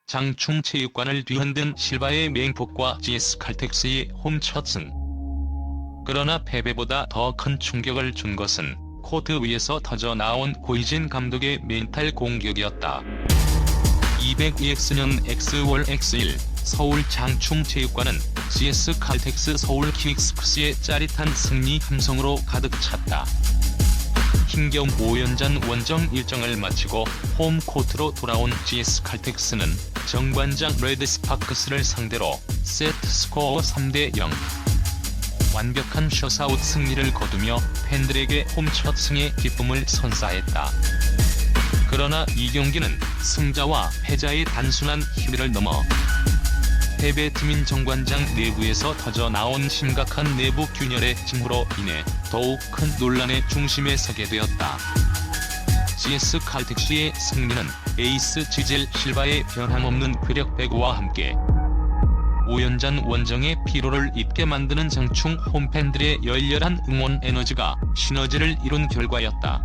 장충 체육관을 뒤흔든 실바의 맹폭과 GS 칼텍스의 홈 첫 승. 그러나 패배보다 더 큰 충격을 준 것은 코트 위에서 터져나온 고이진 감독의 멘탈 공격이었다. 200EX년 X월 X1 서울 장충 체육관은 GS 칼텍스 서울 킥스크스의 짜릿한 승리 함성으로 가득 찼다. 힘겨운 5연전 원정 일정을 마치고 홈코트로 돌아온 GS 칼텍스는 정관장 레드스파크스를 상대로 세트 스코어 3대0. 완벽한 셔스아웃 승리를 거두며 팬들에게 홈 첫 승의 기쁨을 선사했다. 그러나 이 경기는 승자와 패자의 단순한 희비를 넘어 패배팀인 정관장 내부에서 터져나온 심각한 내부 균열의 징후로 인해 더욱 큰 논란의 중심에 서게 되었다. GS 칼텍스의 승리는 에이스 지젤 실바의 변함없는 괴력 배구와 함께 5연전 원정의 피로를 잊게 만드는 장충 홈팬들의 열렬한 응원 에너지가 시너지를 이룬 결과였다.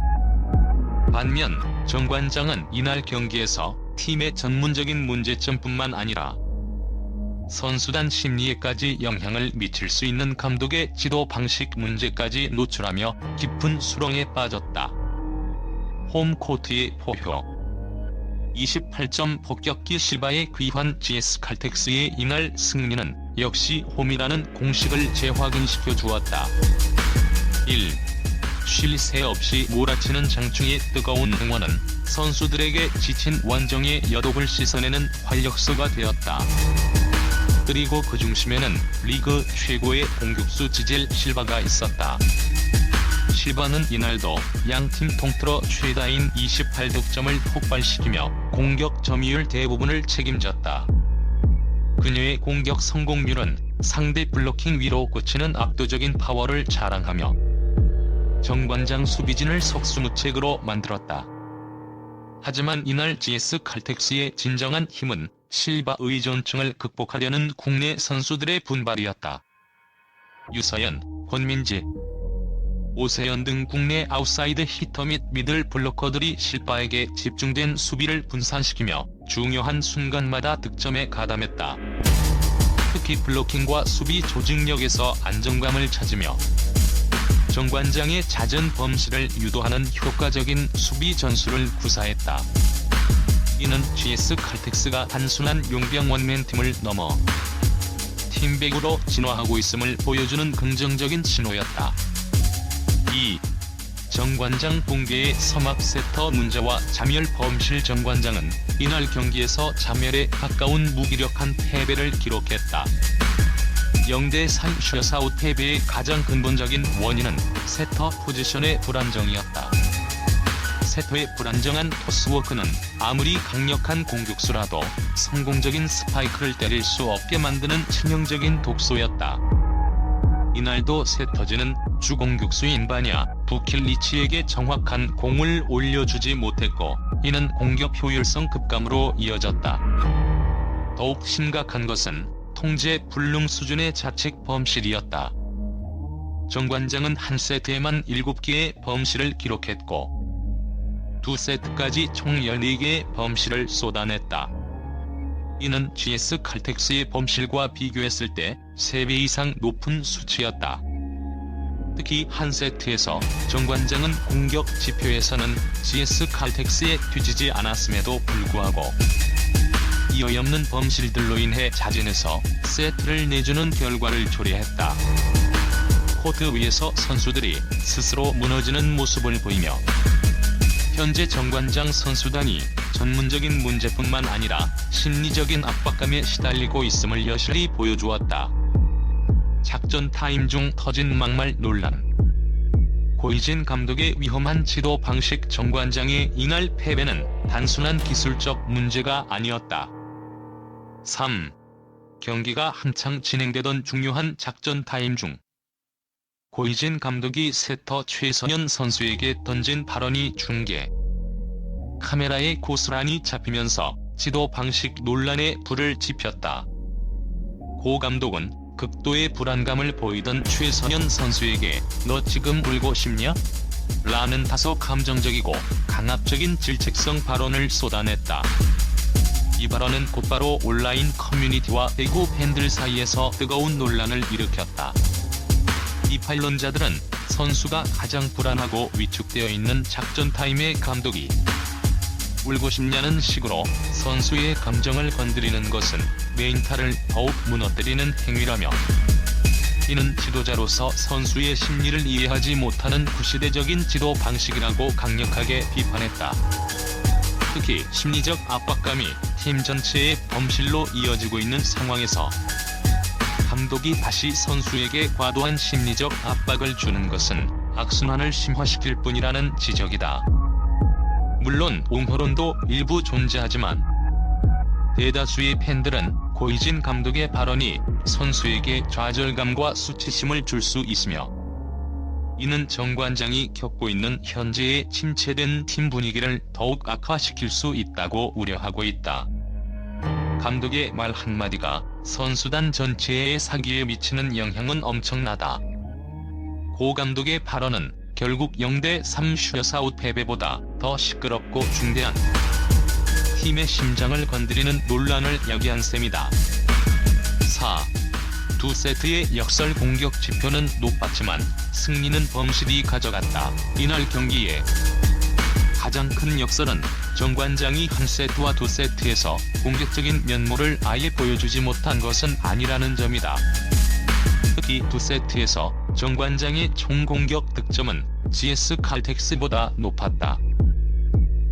반면 정관장은 이날 경기에서 팀의 전문적인 문제점뿐만 아니라 선수단 심리에까지 영향을 미칠 수 있는 감독의 지도 방식 문제까지 노출하며 깊은 수렁에 빠졌다. 홈코트의 포효 28점 폭격기 실바의 귀환 GS 칼텍스의 이날 승리는 역시 홈이라는 공식을 재확인시켜 주었다. 1. 쉴 새 없이 몰아치는 장충의 뜨거운 응원은 선수들에게 지친 원정의 여독을 씻어내는 활력소가 되었다. 그리고 그 중심에는 리그 최고의 공격수 지젤 실바가 있었다. 실바는 이날도 양팀 통틀어 최다인 28득점을 폭발시키며 공격 점유율 대부분을 책임졌다. 그녀의 공격 성공률은 상대 블로킹 위로 꽂히는 압도적인 파워를 자랑하며 정관장 수비진을 속수무책으로 만들었다. 하지만 이날 GS 칼텍스의 진정한 힘은 실바 의존증을 극복하려는 국내 선수들의 분발이었다. 유서연, 권민지, 오세연 등 국내 아웃사이드 히터 및 미들 블로커들이 실바에게 집중된 수비를 분산시키며 중요한 순간마다 득점에 가담했다. 특히 블로킹과 수비 조직력에서 안정감을 찾으며 정관장의 잦은 범실을 유도하는 효과적인 수비 전술을 구사했다. 이는 GS 칼텍스가 단순한 용병 원맨팀을 넘어 팀백으로 진화하고 있음을 보여주는 긍정적인 신호였다. 2. 정관장 붕괴의 서막 세터 문제와 자멸 범실. 정관장은 이날 경기에서 자멸에 가까운 무기력한 패배를 기록했다. 0대3 셔스아웃 패배의 가장 근본적인 원인은 세터 포지션의 불안정이었다. 세터의 불안정한 토스워크는 아무리 강력한 공격수라도 성공적인 스파이크를 때릴 수 없게 만드는 치명적인 독소였다. 이날도 세터즈는 주공격수인 바냐 부킬리치에게 정확한 공을 올려주지 못했고 이는 공격 효율성 급감으로 이어졌다. 더욱 심각한 것은 통제 불능 수준의 자책 범실이었다. 정관장은 한 세트에만 7개의 범실을 기록했고 두 세트까지 총 14개의 범실을 쏟아냈다. 이는 GS 칼텍스의 범실과 비교했을 때 3배 이상 높은 수치였다. 특히 한 세트에서 정관장은 공격 지표에서는 GS 칼텍스에 뒤지지 않았음에도 불구하고 이 어이없는 범실들로 인해 자진해서 세트를 내주는 결과를 초래했다. 코트 위에서 선수들이 스스로 무너지는 모습을 보이며 현재 정관장 선수단이 전문적인 문제뿐만 아니라 심리적인 압박감에 시달리고 있음을 여실히 보여주었다. 작전 타임 중 터진 막말 논란. 고이진 감독의 위험한 지도 방식. 정관장의 이날 패배는 단순한 기술적 문제가 아니었다. 3. 경기가 한창 진행되던 중요한 작전 타임 중 고이진 감독이 세터 최선현 선수에게 던진 발언이 중계 카메라에 고스란히 잡히면서 지도 방식 논란에 불을 지폈다. 고 감독은 극도의 불안감을 보이던 최선현 선수에게 "너 지금 울고 싶냐?" 라는 다소 감정적이고 강압적인 질책성 발언을 쏟아냈다. 이 발언은 곧바로 온라인 커뮤니티와 배구 팬들 사이에서 뜨거운 논란을 일으켰다. 비판론자들은 선수가 가장 불안하고 위축되어 있는 작전 타임에 감독이 울고 싶냐는 식으로 선수의 감정을 건드리는 것은 멘탈을 더욱 무너뜨리는 행위라며, 이는 지도자로서 선수의 심리를 이해하지 못하는 구시대적인 지도 방식이라고 강력하게 비판했다. 특히 심리적 압박감이 팀 전체의 범실로 이어지고 있는 상황에서 감독이 다시 선수에게 과도한 심리적 압박을 주는 것은 악순환을 심화시킬 뿐이라는 지적이다. 물론 옹호론도 일부 존재하지만 대다수의 팬들은 고이진 감독의 발언이 선수에게 좌절감과 수치심을 줄 수 있으며, 이는 정관장이 겪고 있는 현재의 침체된 팀 분위기를 더욱 악화시킬 수 있다고 우려하고 있다. 감독의 말 한마디가 선수단 전체의 사기에 미치는 영향은 엄청나다. 고 감독의 발언은 결국 0대3 슈터아웃 패배보다 더 시끄럽고 중대한 팀의 심장을 건드리는 논란을 야기한 셈이다. 4. 두 세트의 역설 공격 지표는 높았지만 승리는 범실이 가져갔다. 이날 경기에 가장 큰 역설은 정관장이 한 세트와 두 세트에서 공격적인 면모를 아예 보여주지 못한 것은 아니라는 점이다. 특히 두 세트에서 정관장의 총 공격 득점은 GS 칼텍스보다 높았다.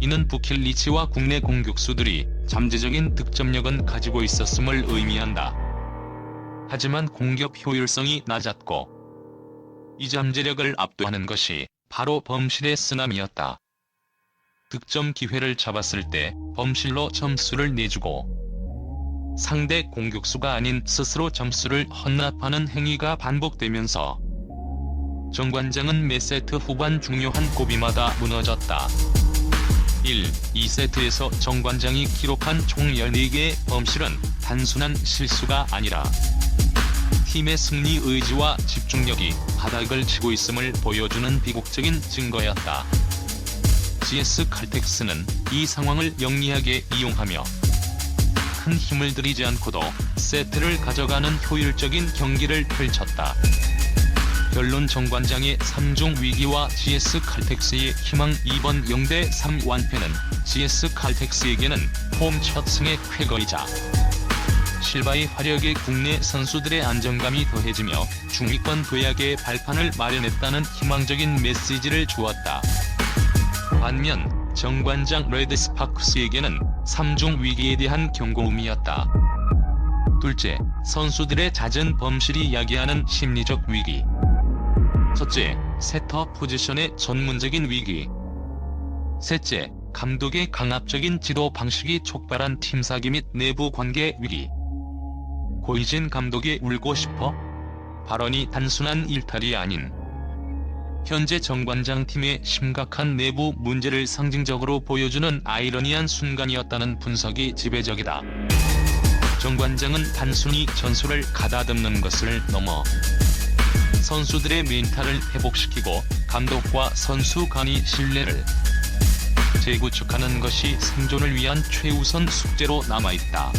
이는 부킬리치와 국내 공격수들이 잠재적인 득점력은 가지고 있었음을 의미한다. 하지만 공격 효율성이 낮았고 이 잠재력을 압도하는 것이 바로 범실의 쓰나미였다. 득점 기회를 잡았을 때 범실로 점수를 내주고 상대 공격수가 아닌 스스로 점수를 헌납하는 행위가 반복되면서 정관장은 매 세트 후반 중요한 고비마다 무너졌다. 1. 2세트에서 정관장이 기록한 총 14개의 범실은 단순한 실수가 아니라 팀의 승리 의지와 집중력이 바닥을 치고 있음을 보여주는 비극적인 증거였다. GS 칼텍스는 이 상황을 영리하게 이용하며 큰 힘을 들이지 않고도 세트를 가져가는 효율적인 경기를 펼쳤다. 결론 정관장의 3종 위기와 GS 칼텍스의 희망. 2번 0대3 완패는 GS 칼텍스에게는 홈 첫 승의 쾌거이자 실바의 활약에 국내 선수들의 안정감이 더해지며 중위권 도약의 발판을 마련했다는 희망적인 메시지를 주었다. 반면 정관장 레드스파크스에게는 3종 위기에 대한 경고음이었다. 둘째, 선수들의 잦은 범실이 야기하는 심리적 위기. 첫째, 세터 포지션의 전문적인 위기. 셋째, 감독의 강압적인 지도 방식이 촉발한 팀 사기 및 내부 관계 위기. 고이진 감독이 울고 싶어? 발언이 단순한 일탈이 아닌 현재 정관장 팀의 심각한 내부 문제를 상징적으로 보여주는 아이러니한 순간이었다는 분석이 지배적이다. 정관장은 단순히 전술을 가다듬는 것을 넘어 선수들의 멘탈을 회복시키고 감독과 선수 간의 신뢰를 재구축하는 것이 생존을 위한 최우선 숙제로 남아있다.